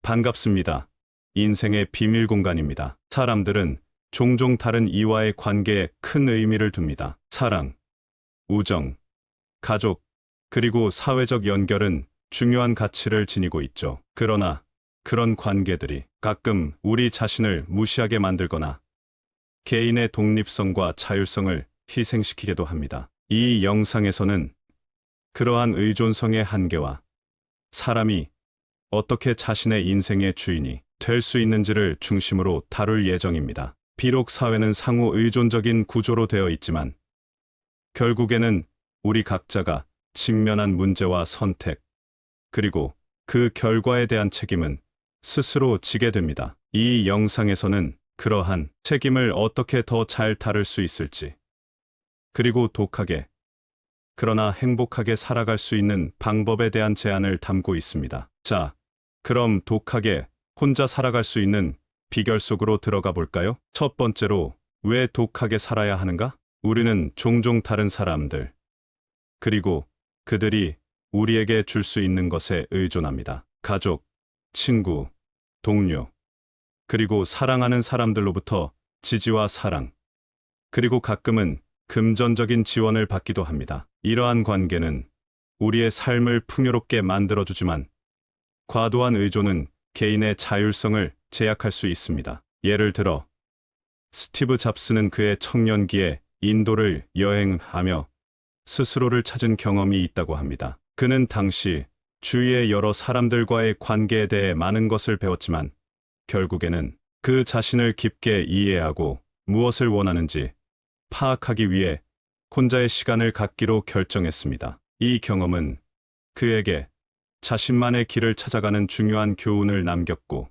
반갑습니다. 인생의 비밀 공간입니다. 사람들은 종종 다른 이와의 관계에 큰 의미를 둡니다. 사랑, 우정, 가족, 그리고 사회적 연결은 중요한 가치를 지니고 있죠. 그러나 그런 관계들이 가끔 우리 자신을 무시하게 만들거나 개인의 독립성과 자율성을 희생시키기도 합니다. 이 영상에서는 그러한 의존성의 한계와 사람이 어떻게 자신의 인생의 주인이 될 수 있는지를 중심으로 다룰 예정입니다. 비록 사회는 상호 의존적인 구조로 되어 있지만 결국에는 우리 각자가 직면한 문제와 선택, 그리고 그 결과에 대한 책임은 스스로 지게 됩니다. 이 영상에서는 그러한 책임을 어떻게 더 잘 다룰 수 있을지, 그리고 독하게, 그러나 행복하게 살아갈 수 있는 방법에 대한 제안을 담고 있습니다. 자, 그럼 독하게 혼자 살아갈 수 있는 비결 속으로 들어가 볼까요? 첫 번째로, 왜 독하게 살아야 하는가? 우리는 종종 다른 사람들, 그리고 그들이 우리에게 줄 수 있는 것에 의존합니다. 가족, 친구, 동료, 그리고 사랑하는 사람들로부터 지지와 사랑, 그리고 가끔은 금전적인 지원을 받기도 합니다. 이러한 관계는 우리의 삶을 풍요롭게 만들어주지만 과도한 의존은 개인의 자율성을 제약할 수 있습니다. 예를 들어 스티브 잡스는 그의 청년기에 인도를 여행하며 스스로를 찾은 경험이 있다고 합니다. 그는 당시 주위의 여러 사람들과의 관계에 대해 많은 것을 배웠지만 결국에는 그 자신을 깊게 이해하고 무엇을 원하는지 파악하기 위해 혼자의 시간을 갖기로 결정했습니다. 이 경험은 그에게 자신만의 길을 찾아가는 중요한 교훈을 남겼고,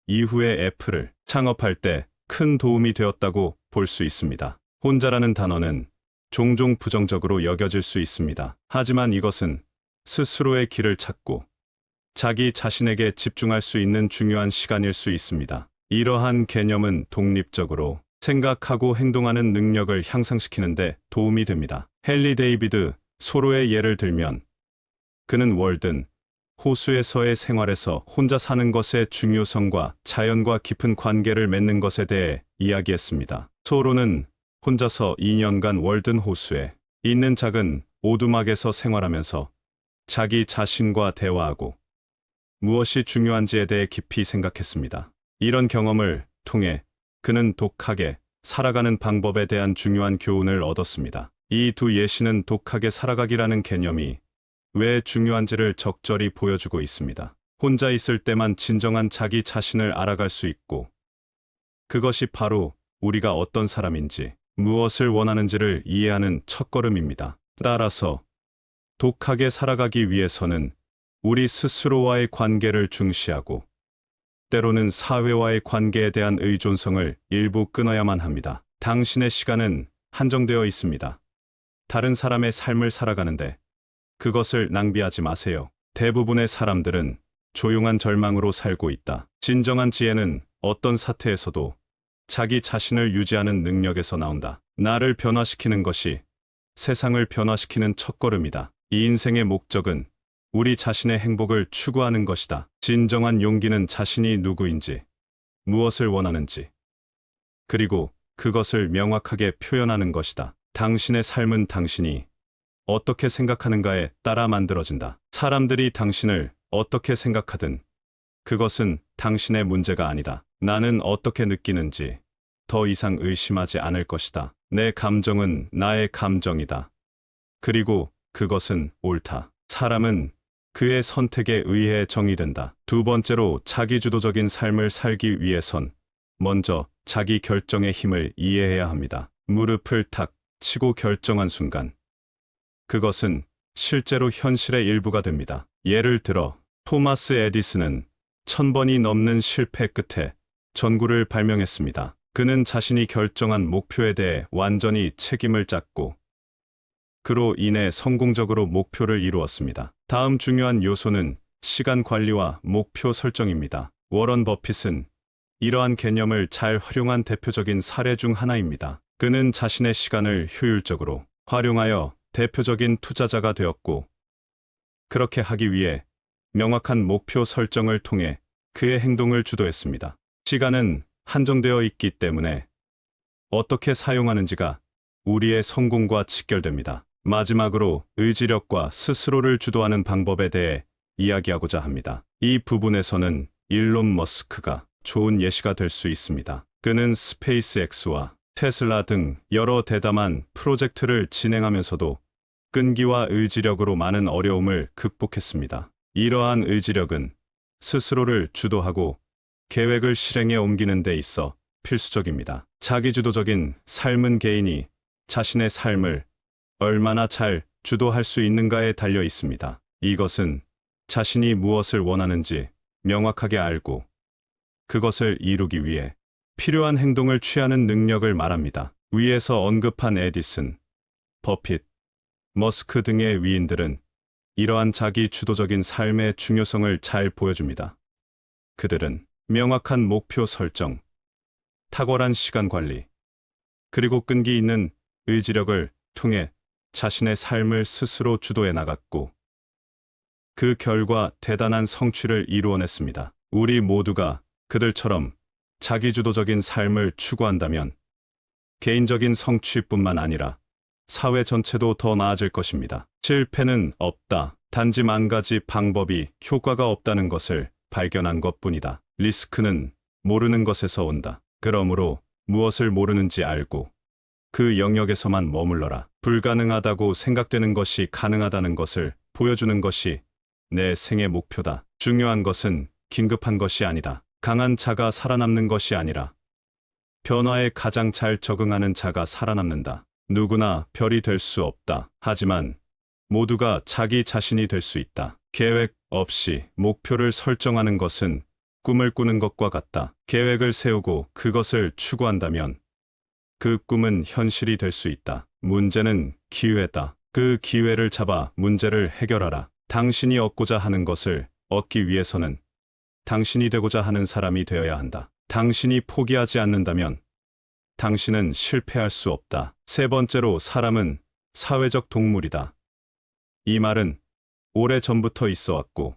이후에 애플을 창업할 때 큰 도움이 되었다고 볼 수 있습니다. 혼자라는 단어는 종종 부정적으로 여겨질 수 있습니다. 하지만 이것은 스스로의 길을 찾고 자기 자신에게 집중할 수 있는 중요한 시간일 수 있습니다. 이러한 개념은 독립적으로 생각하고 행동하는 능력을 향상시키는데 도움이 됩니다. 헨리 데이비드 소로의 예를 들면 그는 월든 호수에서의 생활에서 혼자 사는 것의 중요성과 자연과 깊은 관계를 맺는 것에 대해 이야기했습니다. 소로는 혼자서 2년간 월든 호수에 있는 작은 오두막에서 생활하면서 자기 자신과 대화하고 무엇이 중요한지에 대해 깊이 생각했습니다. 이런 경험을 통해 그는 독하게 살아가는 방법에 대한 중요한 교훈을 얻었습니다. 이 두 예시는 독하게 살아가기라는 개념이 왜 중요한지를 적절히 보여주고 있습니다. 혼자 있을 때만 진정한 자기 자신을 알아갈 수 있고, 그것이 바로 우리가 어떤 사람인지, 무엇을 원하는지를 이해하는 첫걸음입니다. 따라서 독하게 살아가기 위해서는 우리 스스로와의 관계를 중시하고 때로는 사회와의 관계에 대한 의존성을 일부 끊어야만 합니다. 당신의 시간은 한정되어 있습니다. 다른 사람의 삶을 살아가는데 그것을 낭비하지 마세요. 대부분의 사람들은 조용한 절망으로 살고 있다. 진정한 지혜는 어떤 사태에서도 자기 자신을 유지하는 능력에서 나온다. 나를 변화시키는 것이 세상을 변화시키는 첫걸음이다. 이 인생의 목적은 우리 자신의 행복을 추구하는 것이다. 진정한 용기는 자신이 누구인지, 무엇을 원하는지, 그리고 그것을 명확하게 표현하는 것이다. 당신의 삶은 당신이 어떻게 생각하는가에 따라 만들어진다. 사람들이 당신을 어떻게 생각하든 그것은 당신의 문제가 아니다. 나는 어떻게 느끼는지 더 이상 의심하지 않을 것이다. 내 감정은 나의 감정이다. 그리고 그것은 옳다. 사람은 그의 선택에 의해 정의된다. 두 번째로, 자기주도적인 삶을 살기 위해선 먼저 자기 결정의 힘을 이해해야 합니다. 무릎을 탁 치고 결정한 순간 그것은 실제로 현실의 일부가 됩니다. 예를 들어 토마스 에디슨은 1000번이 넘는 실패 끝에 전구를 발명했습니다. 그는 자신이 결정한 목표에 대해 완전히 책임을 졌고 그로 인해 성공적으로 목표를 이루었습니다. 다음 중요한 요소는 시간 관리와 목표 설정입니다. 워런 버핏은 이러한 개념을 잘 활용한 대표적인 사례 중 하나입니다. 그는 자신의 시간을 효율적으로 활용하여 대표적인 투자자가 되었고, 그렇게 하기 위해 명확한 목표 설정을 통해 그의 행동을 주도했습니다. 시간은 한정되어 있기 때문에 어떻게 사용하는지가 우리의 성공과 직결됩니다. 마지막으로 의지력과 스스로를 주도하는 방법에 대해 이야기하고자 합니다. 이 부분에서는 일론 머스크가 좋은 예시가 될 수 있습니다. 그는 스페이스X와 테슬라 등 여러 대담한 프로젝트를 진행하면서도 끈기와 의지력으로 많은 어려움을 극복했습니다. 이러한 의지력은 스스로를 주도하고 계획을 실행에 옮기는 데 있어 필수적입니다. 자기주도적인 삶은 개인이 자신의 삶을 얼마나 잘 주도할 수 있는가에 달려 있습니다. 이것은 자신이 무엇을 원하는지 명확하게 알고 그것을 이루기 위해 필요한 행동을 취하는 능력을 말합니다. 위에서 언급한 에디슨, 버핏, 머스크 등의 위인들은 이러한 자기 주도적인 삶의 중요성을 잘 보여줍니다. 그들은 명확한 목표 설정, 탁월한 시간 관리, 그리고 끈기 있는 의지력을 통해 자신의 삶을 스스로 주도해 나갔고, 그 결과 대단한 성취를 이루어냈습니다. 우리 모두가 그들처럼 자기주도적인 삶을 추구한다면 개인적인 성취뿐만 아니라 사회 전체도 더 나아질 것입니다. 실패는 없다. 단지 한 가지 방법이 효과가 없다는 것을 발견한 것뿐이다. 리스크는 모르는 것에서 온다. 그러므로 무엇을 모르는지 알고 그 영역에서만 머물러라. 불가능하다고 생각되는 것이 가능하다는 것을 보여주는 것이 내 생의 목표다. 중요한 것은 긴급한 것이 아니다. 강한 자가 살아남는 것이 아니라 변화에 가장 잘 적응하는 자가 살아남는다. 누구나 별이 될 수 없다. 하지만 모두가 자기 자신이 될 수 있다. 계획 없이 목표를 설정하는 것은 꿈을 꾸는 것과 같다. 계획을 세우고 그것을 추구한다면 그 꿈은 현실이 될 수 있다. 문제는 기회다. 그 기회를 잡아 문제를 해결하라. 당신이 얻고자 하는 것을 얻기 위해서는 당신이 되고자 하는 사람이 되어야 한다. 당신이 포기하지 않는다면 당신은 실패할 수 없다. 세 번째로, 사람은 사회적 동물이다. 이 말은 오래전부터 있어 왔고,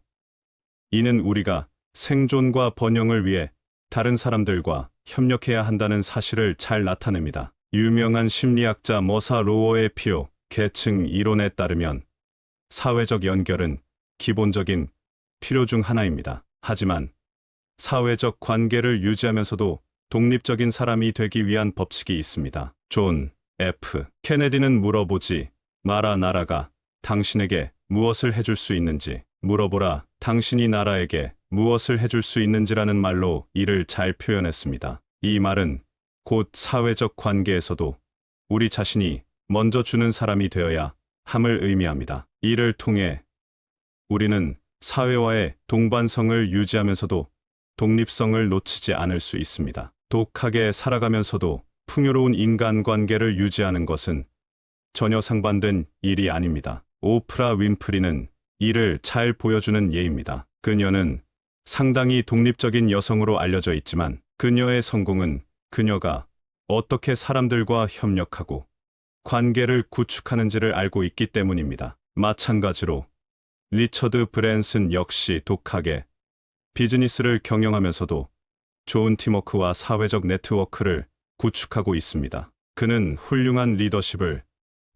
이는 우리가 생존과 번영을 위해 다른 사람들과 협력해야 한다는 사실을 잘 나타냅니다. 유명한 심리학자 머사 로어의 필요 계층 이론에 따르면 사회적 연결은 기본적인 필요 중 하나입니다. 하지만 사회적 관계를 유지하면서도 독립적인 사람이 되기 위한 법칙이 있습니다. 존 F. 케네디는 물어보지 마라, 나라가 당신에게 무엇을 해줄 수 있는지. 물어보라, 당신이 나라에게 무엇을 해줄 수 있는지라는 말로 이를 잘 표현했습니다. 이 말은 곧 사회적 관계에서도 우리 자신이 먼저 주는 사람이 되어야 함을 의미합니다. 이를 통해 우리는 사회와의 동반성을 유지하면서도 독립성을 놓치지 않을 수 있습니다. 독하게 살아가면서도 풍요로운 인간관계를 유지하는 것은 전혀 상반된 일이 아닙니다. 오프라 윈프리는 이를 잘 보여주는 예입니다. 그녀는 상당히 독립적인 여성으로 알려져 있지만 그녀의 성공은 그녀가 어떻게 사람들과 협력하고 관계를 구축하는지를 알고 있기 때문입니다. 마찬가지로 리처드 브랜슨 역시 독하게 비즈니스를 경영하면서도 좋은 팀워크와 사회적 네트워크를 구축하고 있습니다. 그는 훌륭한 리더십을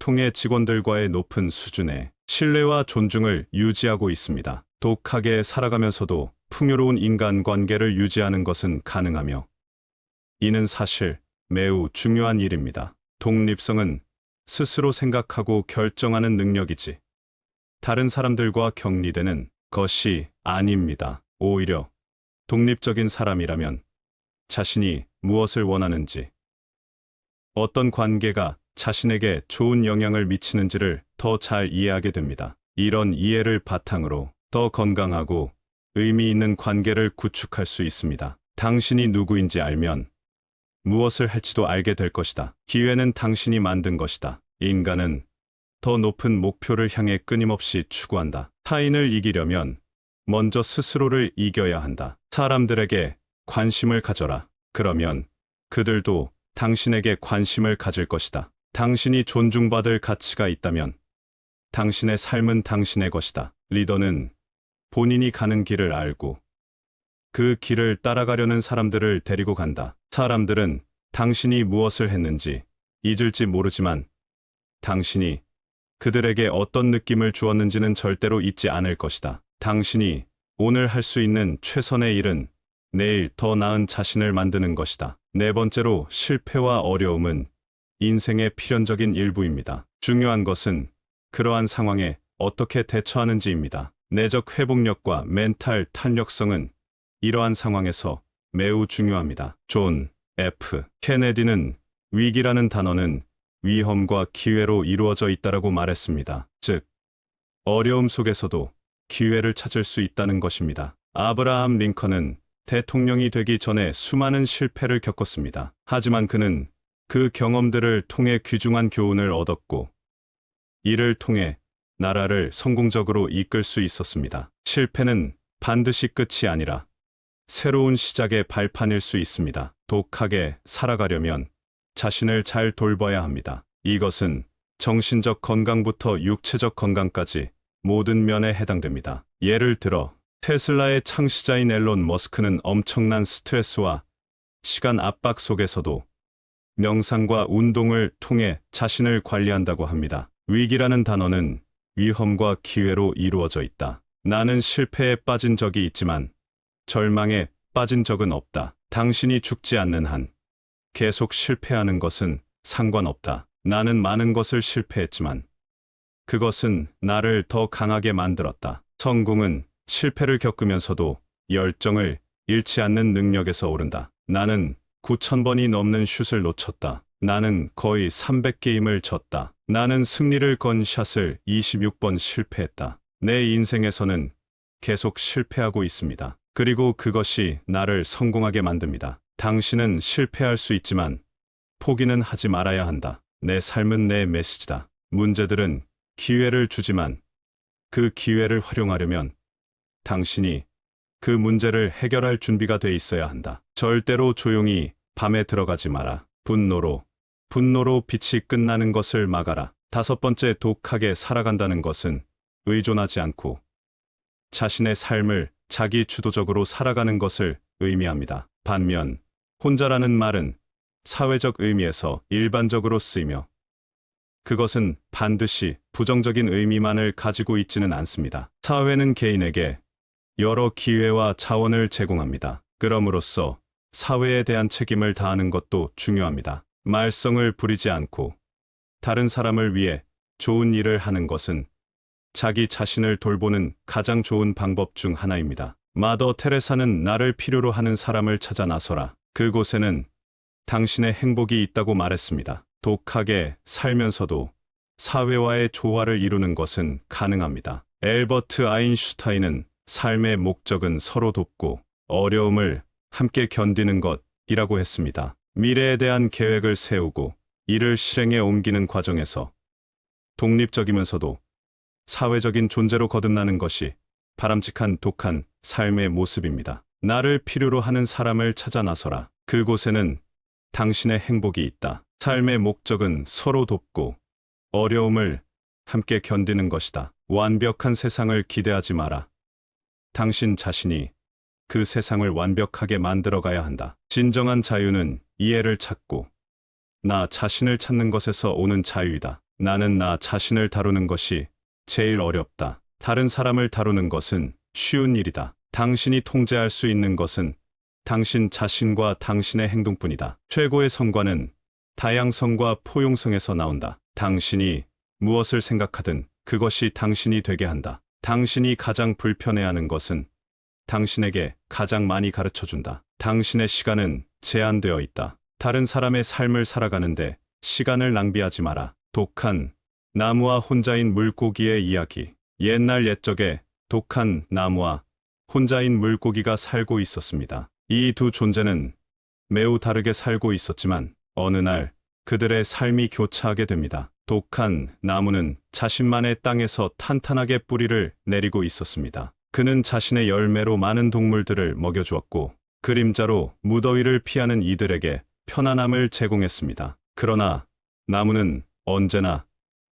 통해 직원들과의 높은 수준의 신뢰와 존중을 유지하고 있습니다. 독하게 살아가면서도 풍요로운 인간관계를 유지하는 것은 가능하며 이는 사실 매우 중요한 일입니다. 독립성은 스스로 생각하고 결정하는 능력이지 다른 사람들과 격리되는 것이 아닙니다. 오히려 독립적인 사람이라면 자신이 무엇을 원하는지, 어떤 관계가 자신에게 좋은 영향을 미치는지를 더 잘 이해하게 됩니다. 이런 이해를 바탕으로 더 건강하고 의미 있는 관계를 구축할 수 있습니다. 당신이 누구인지 알면 무엇을 할지도 알게 될 것이다. 기회는 당신이 만든 것이다. 인간은 더 높은 목표를 향해 끊임없이 추구한다. 타인을 이기려면 먼저 스스로를 이겨야 한다. 사람들에게 관심을 가져라. 그러면 그들도 당신에게 관심을 가질 것이다. 당신이 존중받을 가치가 있다면 당신의 삶은 당신의 것이다. 리더는 본인이 가는 길을 알고 그 길을 따라가려는 사람들을 데리고 간다. 사람들은 당신이 무엇을 했는지 잊을지 모르지만 당신이 그들에게 어떤 느낌을 주었는지는 절대로 잊지 않을 것이다. 당신이 오늘 할 수 있는 최선의 일은 내일 더 나은 자신을 만드는 것이다. 네 번째로, 실패와 어려움은 인생의 필연적인 일부입니다. 중요한 것은 그러한 상황에 어떻게 대처하는지입니다. 내적 회복력과 멘탈 탄력성은 이러한 상황에서 매우 중요합니다. 존 F. 케네디는 위기라는 단어는 위험과 기회로 이루어져 있다라고 말했습니다. 즉, 어려움 속에서도 기회를 찾을 수 있다는 것입니다. 아브라함 링컨은 대통령이 되기 전에 수많은 실패를 겪었습니다. 하지만 그는 그 경험들을 통해 귀중한 교훈을 얻었고, 이를 통해 나라를 성공적으로 이끌 수 있었습니다. 실패는 반드시 끝이 아니라 새로운 시작의 발판일 수 있습니다. 독하게 살아가려면 자신을 잘 돌봐야 합니다. 이것은 정신적 건강부터 육체적 건강까지 모든 면에 해당됩니다. 예를 들어 테슬라의 창시자인 앨런 머스크는 엄청난 스트레스와 시간 압박 속에서도 명상과 운동을 통해 자신을 관리한다고 합니다. 위기라는 단어는 위험과 기회로 이루어져 있다. 나는 실패에 빠진 적이 있지만 절망에 빠진 적은 없다. 당신이 죽지 않는 한 계속 실패하는 것은 상관없다. 나는 많은 것을 실패했지만 그것은 나를 더 강하게 만들었다. 성공은 실패를 겪으면서도 열정을 잃지 않는 능력에서 오른다. 나는 9,000번이 넘는 슛을 놓쳤다. 나는 거의 300게임을 졌다. 나는 승리를 건 샷을 26번 실패했다. 내 인생에서는 계속 실패하고 있습니다. 그리고 그것이 나를 성공하게 만듭니다. 당신은 실패할 수 있지만 포기는 하지 말아야 한다. 내 삶은 내 메시지다. 문제들은 기회를 주지만 그 기회를 활용하려면 당신이 그 문제를 해결할 준비가 돼 있어야 한다. 절대로 조용히 밤에 들어가지 마라. 분노로 빛이 끝나는 것을 막아라. 다섯 번째, 독하게 살아간다는 것은 의존하지 않고 자신의 삶을 자기 주도적으로 살아가는 것을 의미합니다. 반면 혼자라는 말은 사회적 의미에서 일반적으로 쓰이며 그것은 반드시 부정적인 의미만을 가지고 있지는 않습니다. 사회는 개인에게 여러 기회와 자원을 제공합니다. 그럼으로써 사회에 대한 책임을 다하는 것도 중요합니다. 말썽을 부리지 않고 다른 사람을 위해 좋은 일을 하는 것은 자기 자신을 돌보는 가장 좋은 방법 중 하나입니다. 마더 테레사는 나를 필요로 하는 사람을 찾아 나서라. 그곳에는 당신의 행복이 있다고 말했습니다. 독하게 살면서도 사회와의 조화를 이루는 것은 가능합니다. 엘버트 아인슈타인은 삶의 목적은 서로 돕고 어려움을 함께 견디는 것이라고 했습니다. 미래에 대한 계획을 세우고 이를 실행에 옮기는 과정에서 독립적이면서도 사회적인 존재로 거듭나는 것이 바람직한 독한 삶의 모습입니다. 나를 필요로 하는 사람을 찾아 나서라. 그곳에는 당신의 행복이 있다. 삶의 목적은 서로 돕고 어려움을 함께 견디는 것이다. 완벽한 세상을 기대하지 마라. 당신 자신이 그 세상을 완벽하게 만들어가야 한다. 진정한 자유는 이해를 찾고 나 자신을 찾는 것에서 오는 자유이다. 나는 나 자신을 다루는 것이 제일 어렵다. 다른 사람을 다루는 것은 쉬운 일이다. 당신이 통제할 수 있는 것은 당신 자신과 당신의 행동뿐이다. 최고의 성과는 다양성과 포용성에서 나온다. 당신이 무엇을 생각하든 그것이 당신이 되게 한다. 당신이 가장 불편해하는 것은 당신에게 가장 많이 가르쳐준다. 당신의 시간은 제한되어 있다. 다른 사람의 삶을 살아가는데 시간을 낭비하지 마라. 독한 나무와 혼자인 물고기의 이야기. 옛날 옛적에 독한 나무와 혼자인 물고기가 살고 있었습니다. 이 두 존재는 매우 다르게 살고 있었지만 어느 날 그들의 삶이 교차하게 됩니다. 독한 나무는 자신만의 땅에서 탄탄하게 뿌리를 내리고 있었습니다. 그는 자신의 열매로 많은 동물들을 먹여주었고 그림자로 무더위를 피하는 이들에게 편안함을 제공했습니다. 그러나 나무는 언제나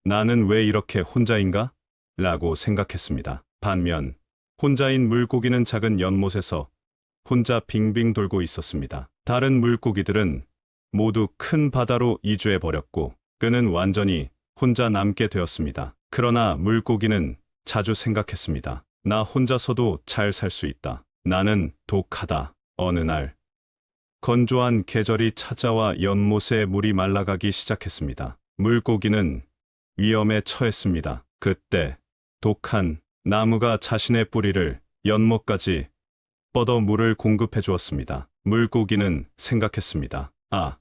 나는 왜 이렇게 혼자인가? 라고 생각했습니다. 반면 혼자인 물고기는 작은 연못에서 혼자 빙빙 돌고 있었습니다. 다른 물고기들은 모두 큰 바다로 이주해 버렸고 그는 완전히 혼자 남게 되었습니다. 그러나 물고기는 자주 생각했습니다. 나 혼자서도 잘 살 수 있다. 나는 독하다. 어느 날 건조한 계절이 찾아와 연못의 물이 말라가기 시작했습니다. 물고기는 위험에 처했습니다. 그때 독한 나무가 자신의 뿌리를 연못까지 뻗어 물을 공급해 주었습니다. 물고기는 생각했습니다. 아,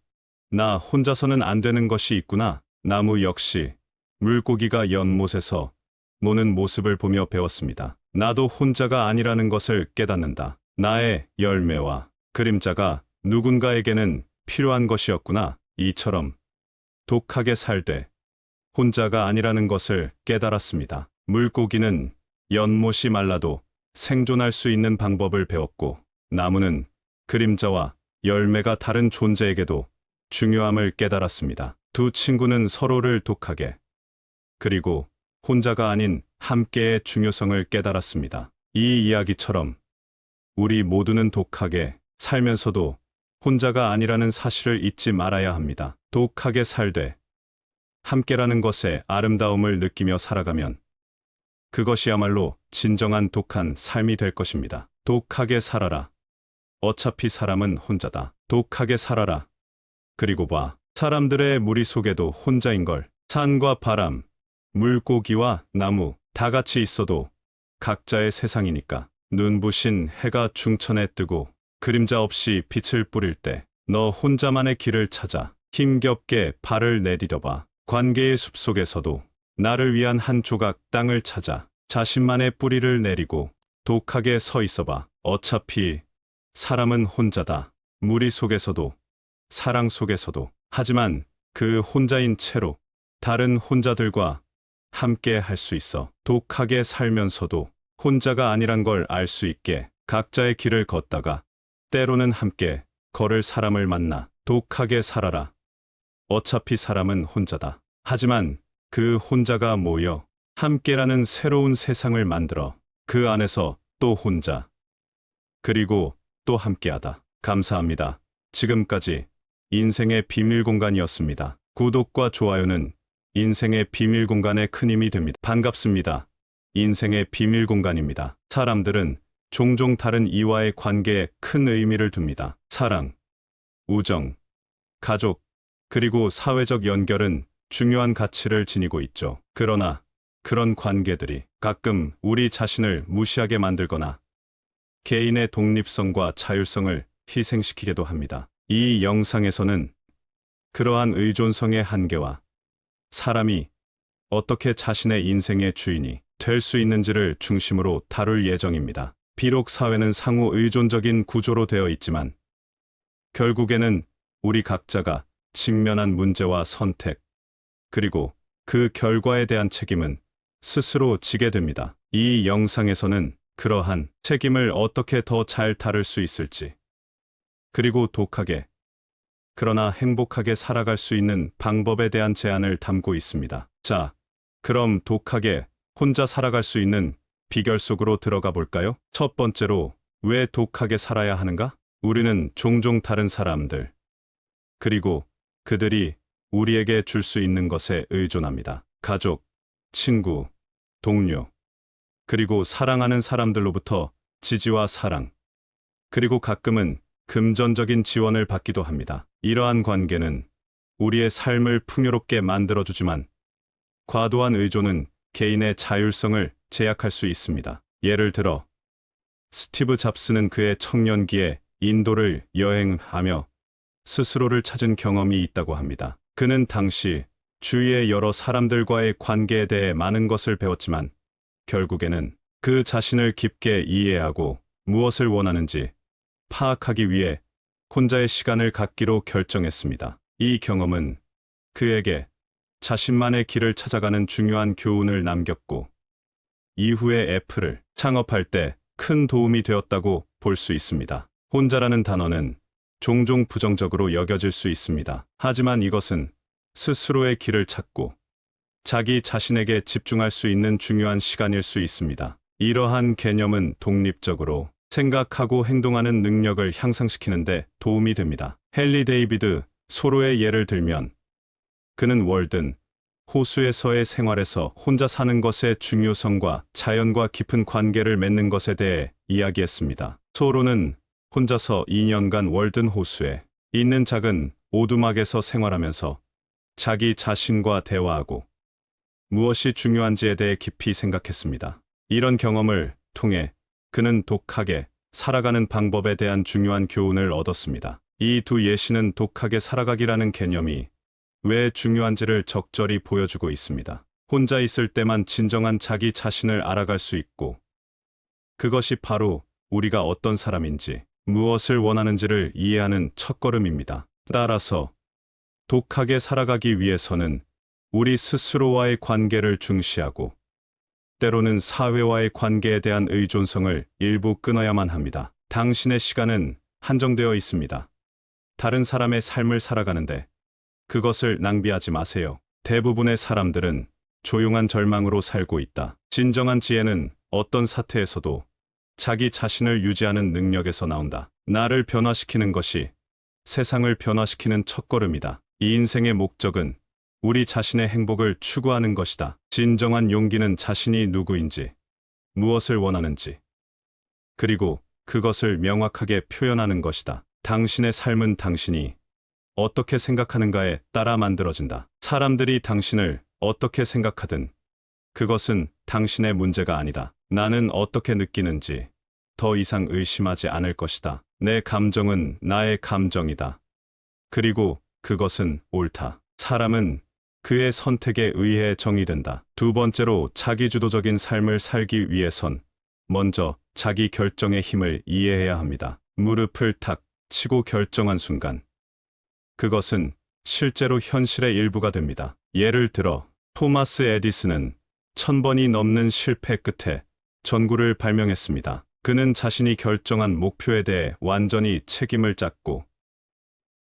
나 혼자서는 안 되는 것이 있구나. 나무 역시 물고기가 연못에서 노는 모습을 보며 배웠습니다. 나도 혼자가 아니라는 것을 깨닫는다. 나의 열매와 그림자가 누군가에게는 필요한 것이었구나. 이처럼 독하게 살되 혼자가 아니라는 것을 깨달았습니다. 물고기는 연못이 말라도 생존할 수 있는 방법을 배웠고 나무는 그림자와 열매가 다른 존재에게도 중요함을 깨달았습니다. 두 친구는 서로를 독하게 그리고 혼자가 아닌 함께의 중요성을 깨달았습니다. 이 이야기처럼 우리 모두는 독하게 살면서도 혼자가 아니라는 사실을 잊지 말아야 합니다. 독하게 살되 함께라는 것의 아름다움을 느끼며 살아가면 그것이야말로 진정한 독한 삶이 될 것입니다. 독하게 살아라. 어차피 사람은 혼자다. 독하게 살아라. 그리고 봐. 사람들의 무리 속에도 혼자인걸. 산과 바람, 물고기와 나무 다 같이 있어도 각자의 세상이니까. 눈부신 해가 중천에 뜨고 그림자 없이 빛을 뿌릴 때 너 혼자만의 길을 찾아 힘겹게 발을 내디뎌봐. 관계의 숲속에서도 나를 위한 한 조각 땅을 찾아 자신만의 뿌리를 내리고 독하게 서 있어봐. 어차피 사람은 혼자다. 무리 속에서도 사랑 속에서도. 하지만 그 혼자인 채로 다른 혼자들과 함께 할 수 있어. 독하게 살면서도 혼자가 아니란 걸 알 수 있게 각자의 길을 걷다가 때로는 함께 걸을 사람을 만나. 독하게 살아라. 어차피 사람은 혼자다. 하지만 그 혼자가 모여 함께라는 새로운 세상을 만들어 그 안에서 또 혼자 그리고 또 함께하다. 감사합니다. 지금까지 인생의 비밀 공간이었습니다. 구독과 좋아요는 인생의 비밀 공간에 큰 힘이 됩니다. 반갑습니다. 인생의 비밀 공간입니다. 사람들은 종종 다른 이와의 관계에 큰 의미를 둡니다. 사랑, 우정, 가족, 그리고 사회적 연결은 중요한 가치를 지니고 있죠. 그러나 그런 관계들이 가끔 우리 자신을 무시하게 만들거나 개인의 독립성과 자율성을 희생시키기도 합니다. 이 영상에서는 그러한 의존성의 한계와 사람이 어떻게 자신의 인생의 주인이 될 수 있는지를 중심으로 다룰 예정입니다. 비록 사회는 상호 의존적인 구조로 되어 있지만 결국에는 우리 각자가 직면한 문제와 선택, 그리고 그 결과에 대한 책임은 스스로 지게 됩니다. 이 영상에서는 그러한 책임을 어떻게 더 잘 다룰 수 있을지, 그리고 독하게, 그러나 행복하게 살아갈 수 있는 방법에 대한 제안을 담고 있습니다. 자, 그럼 독하게 혼자 살아갈 수 있는 비결 속으로 들어가 볼까요? 첫 번째로, 왜 독하게 살아야 하는가? 우리는 종종 다른 사람들, 그리고 그들이 우리에게 줄 수 있는 것에 의존합니다. 가족, 친구, 동료, 그리고 사랑하는 사람들로부터 지지와 사랑, 그리고 가끔은 금전적인 지원을 받기도 합니다. 이러한 관계는 우리의 삶을 풍요롭게 만들어주지만 과도한 의존은 개인의 자율성을 제약할 수 있습니다. 예를 들어 스티브 잡스는 그의 청년기에 인도를 여행하며 스스로를 찾은 경험이 있다고 합니다. 그는 당시 주위의 여러 사람들과의 관계에 대해 많은 것을 배웠지만 결국에는 그 자신을 깊게 이해하고 무엇을 원하는지 파악하기 위해 혼자의 시간을 갖기로 결정했습니다. 이 경험은 그에게 자신만의 길을 찾아가는 중요한 교훈을 남겼고 이후에 애플을 창업할 때 큰 도움이 되었다고 볼 수 있습니다. 혼자라는 단어는 종종 부정적으로 여겨질 수 있습니다. 하지만 이것은 스스로의 길을 찾고 자기 자신에게 집중할 수 있는 중요한 시간일 수 있습니다. 이러한 개념은 독립적으로 생각하고 행동하는 능력을 향상시키는데 도움이 됩니다. 헨리 데이비드 소로의 예를 들면 그는 월든 호수에서의 생활에서 혼자 사는 것의 중요성과 자연과 깊은 관계를 맺는 것에 대해 이야기했습니다. 소로는 혼자서 2년간 월든 호수에 있는 작은 오두막에서 생활하면서 자기 자신과 대화하고 무엇이 중요한지에 대해 깊이 생각했습니다. 이런 경험을 통해 그는 독하게 살아가는 방법에 대한 중요한 교훈을 얻었습니다. 이 두 예시는 독하게 살아가기라는 개념이 왜 중요한지를 적절히 보여주고 있습니다. 혼자 있을 때만 진정한 자기 자신을 알아갈 수 있고, 그것이 바로 우리가 어떤 사람인지, 무엇을 원하는지를 이해하는 첫걸음입니다. 따라서 독하게 살아가기 위해서는 우리 스스로와의 관계를 중시하고 때로는 사회와의 관계에 대한 의존성을 일부 끊어야만 합니다. 당신의 시간은 한정되어 있습니다. 다른 사람의 삶을 살아가는데 그것을 낭비하지 마세요. 대부분의 사람들은 조용한 절망으로 살고 있다. 진정한 지혜는 어떤 사태에서도 자기 자신을 유지하는 능력에서 나온다. 나를 변화시키는 것이 세상을 변화시키는 첫걸음이다. 이 인생의 목적은 우리 자신의 행복을 추구하는 것이다. 진정한 용기는 자신이 누구인지, 무엇을 원하는지, 그리고 그것을 명확하게 표현하는 것이다. 당신의 삶은 당신이 어떻게 생각하는가에 따라 만들어진다. 사람들이 당신을 어떻게 생각하든 그것은 당신의 문제가 아니다. 나는 어떻게 느끼는지 더 이상 의심하지 않을 것이다. 내 감정은 나의 감정이다. 그리고 그것은 옳다. 사람은 그의 선택에 의해 정의된다. 두 번째로 자기주도적인 삶을 살기 위해선 먼저 자기 결정의 힘을 이해해야 합니다. 무릎을 탁 치고 결정한 순간 그것은 실제로 현실의 일부가 됩니다. 예를 들어 토마스 에디슨은 1000번이 넘는 실패 끝에 전구를 발명했습니다. 그는 자신이 결정한 목표에 대해 완전히 책임을 졌고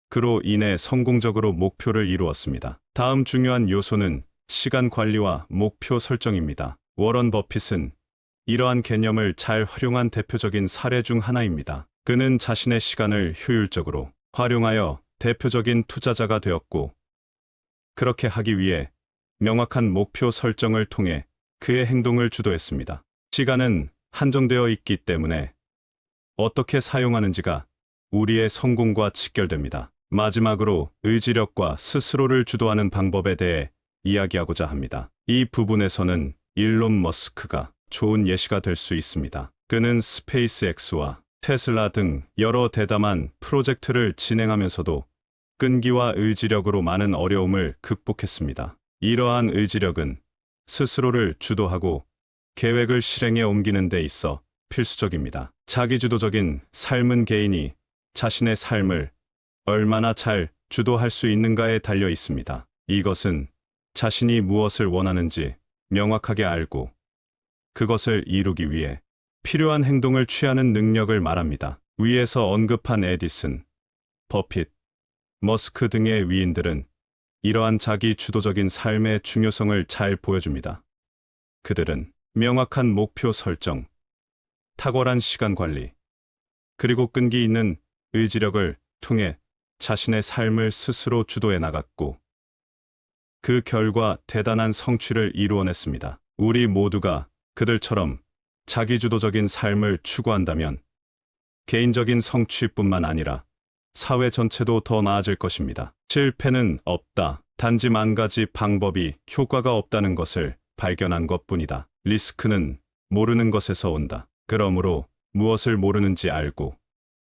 그로 인해 성공적으로 목표를 이루었습니다. 다음 중요한 요소는 시간 관리와 목표 설정입니다. 워런 버핏은 이러한 개념을 잘 활용한 대표적인 사례 중 하나입니다. 그는 자신의 시간을 효율적으로 활용하여 대표적인 투자자가 되었고, 그렇게 하기 위해 명확한 목표 설정을 통해 그의 행동을 주도했습니다. 시간은 한정되어 있기 때문에 어떻게 사용하는지가 우리의 성공과 직결됩니다. 마지막으로 의지력과 스스로를 주도하는 방법에 대해 이야기하고자 합니다. 이 부분에서는 일론 머스크가 좋은 예시가 될 수 있습니다. 그는 스페이스X와 테슬라 등 여러 대담한 프로젝트를 진행하면서도 끈기와 의지력으로 많은 어려움을 극복했습니다. 이러한 의지력은 스스로를 주도하고 계획을 실행에 옮기는 데 있어 필수적입니다. 자기주도적인 삶은 개인이 자신의 삶을 얼마나 잘 주도할 수 있는가에 달려 있습니다. 이것은 자신이 무엇을 원하는지 명확하게 알고 그것을 이루기 위해 필요한 행동을 취하는 능력을 말합니다. 위에서 언급한 에디슨, 버핏, 머스크 등의 위인들은 이러한 자기 주도적인 삶의 중요성을 잘 보여줍니다. 그들은 명확한 목표 설정, 탁월한 시간 관리, 그리고 끈기 있는 의지력을 통해 자신의 삶을 스스로 주도해 나갔고, 그 결과 대단한 성취를 이루어냈습니다. 우리 모두가 그들처럼 자기주도적인 삶을 추구한다면 개인적인 성취뿐만 아니라 사회 전체도 더 나아질 것입니다. 실패는 없다. 단지 한 가지 방법이 효과가 없다는 것을 발견한 것뿐이다. 리스크는 모르는 것에서 온다. 그러므로 무엇을 모르는지 알고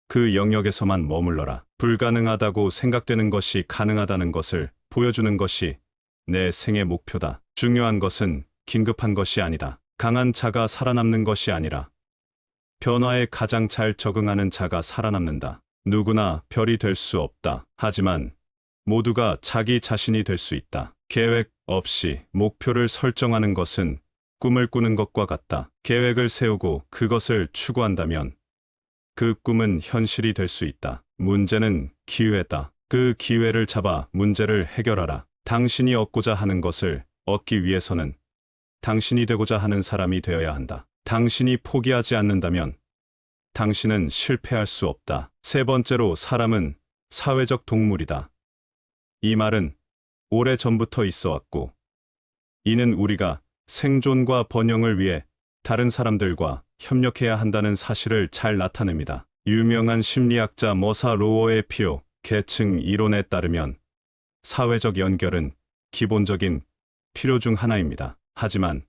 그 영역에서만 머물러라. 불가능하다고 생각되는 것이 가능하다는 것을 보여주는 것이 내 생의 목표다. 중요한 것은 긴급한 것이 아니다. 강한 자가 살아남는 것이 아니라 변화에 가장 잘 적응하는 자가 살아남는다. 누구나 별이 될 수 없다. 하지만 모두가 자기 자신이 될 수 있다. 계획 없이 목표를 설정하는 것은 꿈을 꾸는 것과 같다. 계획을 세우고 그것을 추구한다면 그 꿈은 현실이 될 수 있다. 문제는 기회다. 그 기회를 잡아 문제를 해결하라. 당신이 얻고자 하는 것을 얻기 위해서는 당신이 되고자 하는 사람이 되어야 한다. 당신이 포기하지 않는다면 당신은 실패할 수 없다. 세 번째로, 사람은 사회적 동물이다. 이 말은 오래 전부터 있어 왔고, 이는 우리가 생존과 번영을 위해 다른 사람들과 협력해야 한다는 사실을 잘 나타냅니다. 유명한 심리학자 머사 로어의 필요 계층 이론에 따르면 사회적 연결은 기본적인 필요 중 하나입니다. 하지만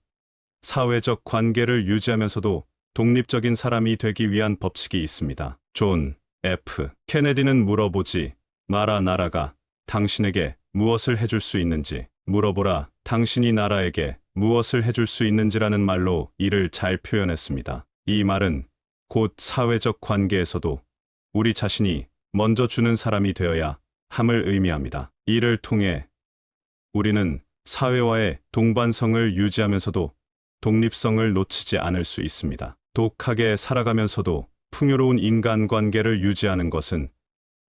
사회적 관계를 유지하면서도 독립적인 사람이 되기 위한 법칙이 있습니다. 존 F. 케네디는 물어보지 마라, 나라가 당신에게 무엇을 해줄 수 있는지. 물어보라, 당신이 나라에게 무엇을 해줄 수 있는지라는 말로 이를 잘 표현했습니다. 이 말은 곧 사회적 관계에서도 우리 자신이 먼저 주는 사람이 되어야 함을 의미합니다. 이를 통해 우리는 사회와의 동반성을 유지하면서도 독립성을 놓치지 않을 수 있습니다. 독하게 살아가면서도 풍요로운 인간관계를 유지하는 것은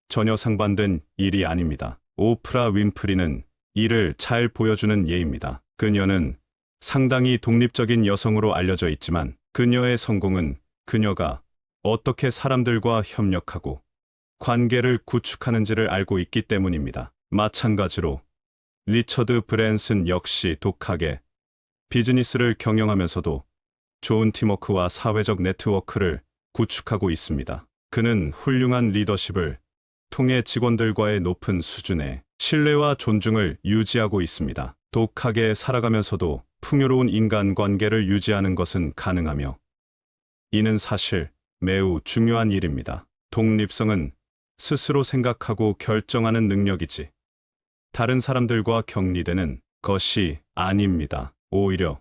전혀 상반된 일이 아닙니다. 오프라 윈프리는 이를 잘 보여주는 예입니다. 그녀는 상당히 독립적인 여성으로 알려져 있지만 그녀의 성공은 그녀가 어떻게 사람들과 협력하고 관계를 구축하는지를 알고 있기 때문입니다. 마찬가지로 리처드 브랜슨 역시 독하게 비즈니스를 경영하면서도 좋은 팀워크와 사회적 네트워크를 구축하고 있습니다. 그는 훌륭한 리더십을 통해 직원들과의 높은 수준의 신뢰와 존중을 유지하고 있습니다. 독하게 살아가면서도 풍요로운 인간관계를 유지하는 것은 가능하며 이는 사실 매우 중요한 일입니다. 독립성은 스스로 생각하고 결정하는 능력이지 다른 사람들과 격리되는 것이 아닙니다. 오히려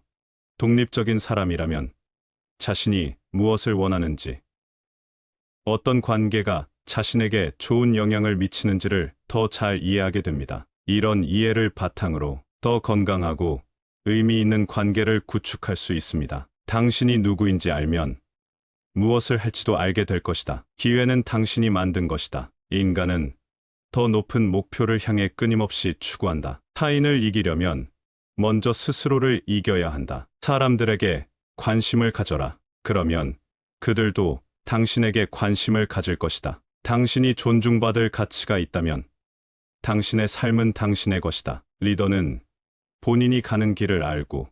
독립적인 사람이라면 자신이 무엇을 원하는지, 어떤 관계가 자신에게 좋은 영향을 미치는지를 더 잘 이해하게 됩니다. 이런 이해를 바탕으로 더 건강하고 의미 있는 관계를 구축할 수 있습니다. 당신이 누구인지 알면 무엇을 할지도 알게 될 것이다. 기회는 당신이 만든 것이다. 인간은 더 높은 목표를 향해 끊임없이 추구한다. 타인을 이기려면 먼저 스스로를 이겨야 한다. 사람들에게 관심을 가져라. 그러면 그들도 당신에게 관심을 가질 것이다. 당신이 존중받을 가치가 있다면 당신의 삶은 당신의 것이다. 리더는 본인이 가는 길을 알고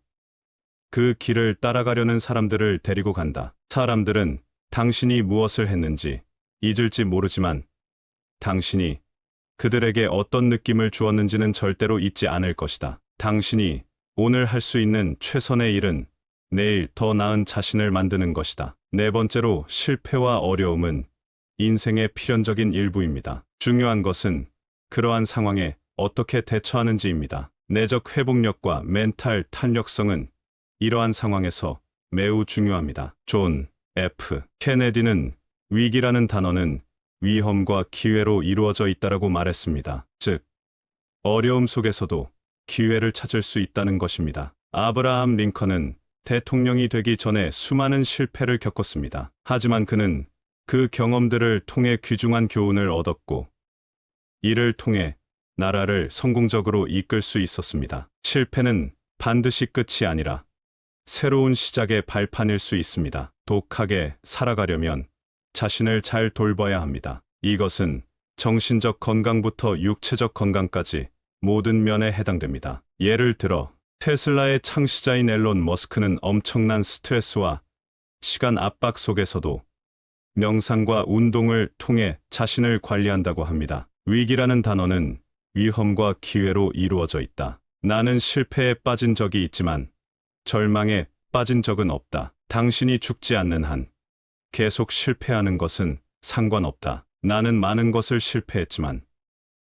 그 길을 따라가려는 사람들을 데리고 간다. 사람들은 당신이 무엇을 했는지 잊을지 모르지만 당신이 그들에게 어떤 느낌을 주었는지는 절대로 잊지 않을 것이다. 당신이 오늘 할 수 있는 최선의 일은 내일 더 나은 자신을 만드는 것이다. 네 번째로, 실패와 어려움은 인생의 필연적인 일부입니다. 중요한 것은 그러한 상황에 어떻게 대처하는지입니다. 내적 회복력과 멘탈 탄력성은 이러한 상황에서 매우 중요합니다. 존 F. 케네디는 위기라는 단어는 위험과 기회로 이루어져 있다라고 말했습니다. 즉, 어려움 속에서도 기회를 찾을 수 있다는 것입니다. 아브라함 링컨은 대통령이 되기 전에 수많은 실패를 겪었습니다. 하지만 그는 그 경험들을 통해 귀중한 교훈을 얻었고 이를 통해 나라를 성공적으로 이끌 수 있었습니다. 실패는 반드시 끝이 아니라 새로운 시작의 발판일 수 있습니다. 독하게 살아가려면 자신을 잘 돌봐야 합니다. 이것은 정신적 건강부터 육체적 건강까지 모든 면에 해당됩니다. 예를 들어 테슬라의 창시자인 앨런 머스크는 엄청난 스트레스와 시간 압박 속에서도 명상과 운동을 통해 자신을 관리한다고 합니다. 위기라는 단어는 위험과 기회로 이루어져 있다. 나는 실패에 빠진 적이 있지만 절망에 빠진 적은 없다. 당신이 죽지 않는 한 계속 실패하는 것은 상관없다. 나는 많은 것을 실패했지만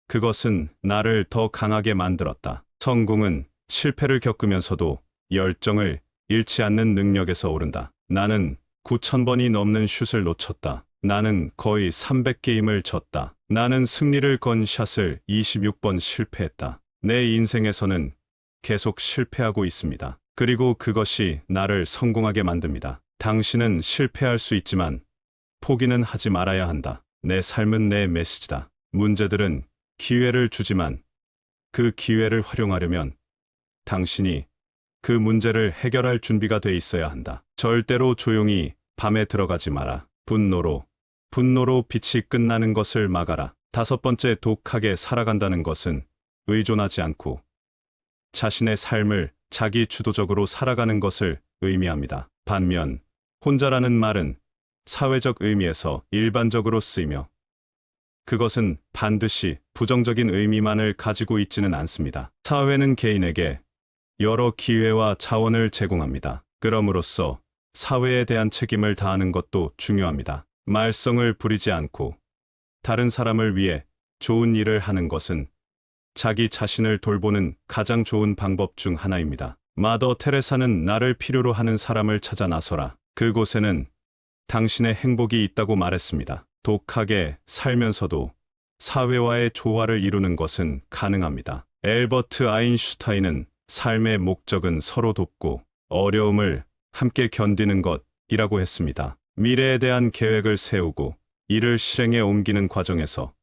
그것은 나를 더 강하게 만들었다. 성공은 실패를 겪으면서도 열정을 잃지 않는 능력에서 오른다. 나는 9,000번이 넘는 슛을 놓쳤다. 나는 거의 300게임을 졌다. 나는 승리를 건 샷을 26번 실패했다. 내 인생에서는 계속 실패하고 있습니다. 그리고 그것이 나를 성공하게 만듭니다. 당신은 실패할 수 있지만 포기는 하지 말아야 한다. 내 삶은 내 메시지다. 문제들은 기회를 주지만 그 기회를 활용하려면 당신이 그 문제를 해결할 준비가 돼 있어야 한다. 절대로 조용히 밤에 들어가지 마라. 분노로 빛이 끝나는 것을 막아라. 다섯 번째, 독하게 살아간다는 것은 의존하지 않고 자신의 삶을 자기 주도적으로 살아가는 것을 의미합니다. 반면 혼자라는 말은 사회적 의미에서 일반적으로 쓰이며 그것은 반드시 부정적인 의미만을 가지고 있지는 않습니다. 사회는 개인에게 여러 기회와 자원을 제공합니다. 그럼으로써 사회에 대한 책임을 다하는 것도 중요합니다. 말썽을 부리지 않고 다른 사람을 위해 좋은 일을 하는 것은 자기 자신을 돌보는 가장 좋은 방법 중 하나입니다. 마더 테레사는 나를 필요로 하는 사람을 찾아 나서라. 그곳에는 당신의 행복이 있다고 말했습니다. 독하게 살면서도 사회와의 조화를 이루는 것은 가능합니다. 엘버트 아인슈타인은 삶의 목적은 서로 돕고 어려움을 함께 견디는 것이라고 했습니다. 미래에 대한 계획을 세우고 이를 실행에 옮기는 과정에서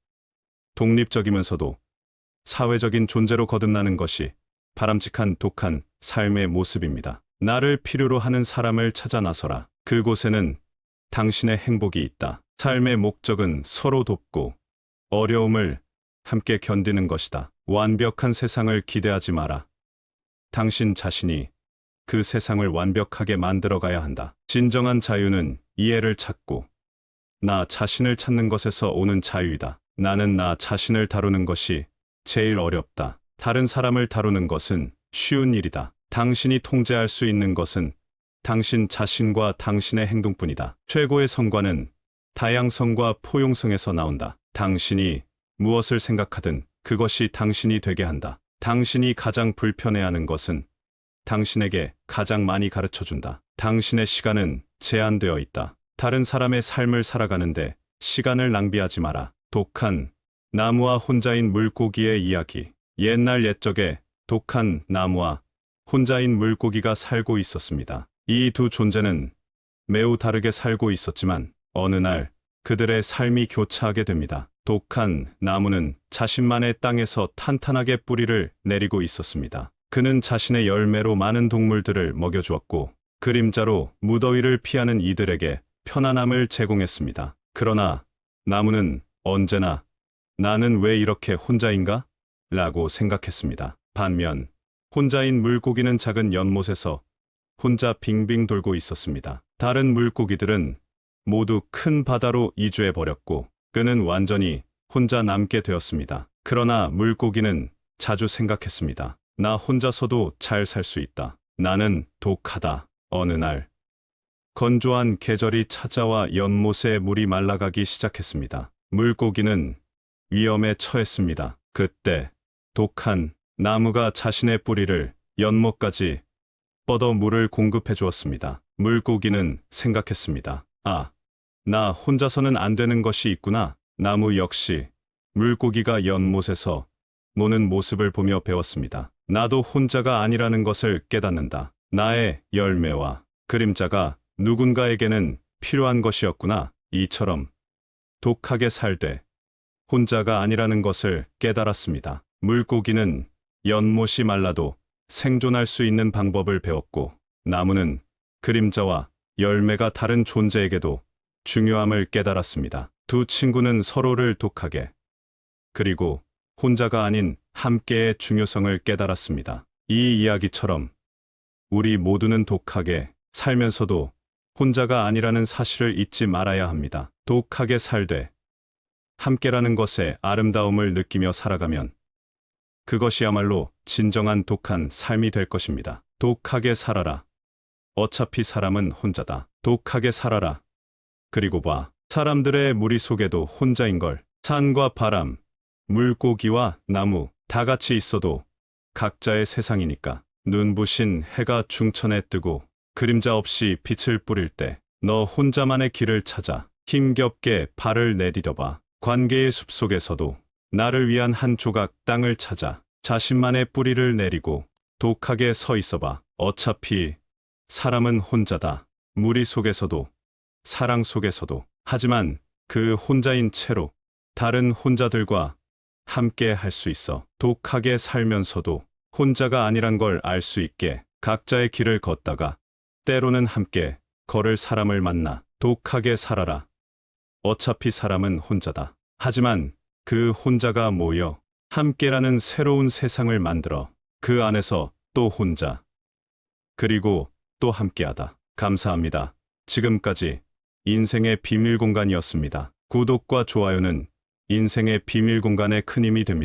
독립적이면서도 사회적인 존재로 거듭나는 것이 바람직한 독한 삶의 모습입니다. 나를 필요로 하는 사람을 찾아 나서라. 그곳에는 당신의 행복이 있다. 삶의 목적은 서로 돕고 어려움을 함께 견디는 것이다. 완벽한 세상을 기대하지 마라. 당신 자신이 그 세상을 완벽하게 만들어가야 한다. 진정한 자유는 이해를 찾고 나 자신을 찾는 것에서 오는 자유이다. 나는 나 자신을 다루는 것이 제일 어렵다. 다른 사람을 다루는 것은 쉬운 일이다. 당신이 통제할 수 있는 것은 당신 자신과 당신의 행동뿐이다. 최고의 성과는 다양성과 포용성에서 나온다. 당신이 무엇을 생각하든 그것이 당신이 되게 한다. 당신이 가장 불편해하는 것은 당신에게 가장 많이 가르쳐준다. 당신의 시간은 제한되어 있다. 다른 사람의 삶을 살아가는데 시간을 낭비하지 마라. 독한 나무와 혼자인 물고기의 이야기. 옛날 옛적에 독한 나무와 혼자인 물고기가 살고 있었습니다. 이 두 존재는 매우 다르게 살고 있었지만 어느 날 그들의 삶이 교차하게 됩니다. 독한 나무는 자신만의 땅에서 탄탄하게 뿌리를 내리고 있었습니다. 그는 자신의 열매로 많은 동물들을 먹여주었고 그림자로 무더위를 피하는 이들에게 편안함을 제공했습니다. 그러나 나무는 언제나 나는 왜 이렇게 혼자인가? 라고 생각했습니다. 반면 혼자인 물고기는 작은 연못에서 혼자 빙빙 돌고 있었습니다. 다른 물고기들은 모두 큰 바다로 이주해버렸고 그는 완전히 혼자 남게 되었습니다. 그러나 물고기는 자주 생각했습니다. 나 혼자서도 잘 살 수 있다. 나는 독하다. 어느 날 건조한 계절이 찾아와 연못의 물이 말라가기 시작했습니다. 물고기는 위험에 처했습니다. 그때 독한 나무가 자신의 뿌리를 연못까지 뻗어 물을 공급해 주었습니다. 물고기는 생각했습니다. 아, 나 혼자서는 안 되는 것이 있구나. 나무 역시 물고기가 연못에서 노는 모습을 보며 배웠습니다. 나도 혼자가 아니라는 것을 깨닫는다. 나의 열매와 그림자가 누군가에게는 필요한 것이었구나. 이처럼 독하게 살되 혼자가 아니라는 것을 깨달았습니다. 물고기는 연못이 말라도 생존할 수 있는 방법을 배웠고 나무는 그림자와 열매가 다른 존재에게도 중요함을 깨달았습니다. 두 친구는 서로를 독하게 그리고 혼자가 아닌 함께의 중요성을 깨달았습니다. 이 이야기처럼 우리 모두는 독하게 살면서도 혼자가 아니라는 사실을 잊지 말아야 합니다. 독하게 살되 함께라는 것의 아름다움을 느끼며 살아가면 그것이야말로 진정한 독한 삶이 될 것입니다. 독하게 살아라. 어차피 사람은 혼자다. 독하게 살아라. 그리고 봐. 사람들의 무리 속에도 혼자인걸. 산과 바람, 물고기와 나무 다 같이 있어도 각자의 세상이니까. 눈부신 해가 중천에 뜨고 그림자 없이 빛을 뿌릴 때 너 혼자만의 길을 찾아 힘겹게 발을 내디뎌봐. 관계의 숲속에서도 나를 위한 한 조각 땅을 찾아 자신만의 뿌리를 내리고 독하게 서 있어봐. 어차피 사람은 혼자다. 무리 속에서도 사랑 속에서도. 하지만 그 혼자인 채로 다른 혼자들과 함께 할 수 있어. 독하게 살면서도 혼자가 아니란 걸 알 수 있게 각자의 길을 걷다가 때로는 함께 걸을 사람을 만나. 독하게 살아라. 어차피 사람은 혼자다. 하지만 그 혼자가 모여 함께라는 새로운 세상을 만들어 그 안에서 또 혼자, 그리고 또 함께하다. 감사합니다. 지금까지 인생의 비밀 공간이었습니다. 구독과 좋아요는 인생의 비밀 공간에 큰 힘이 됩니다.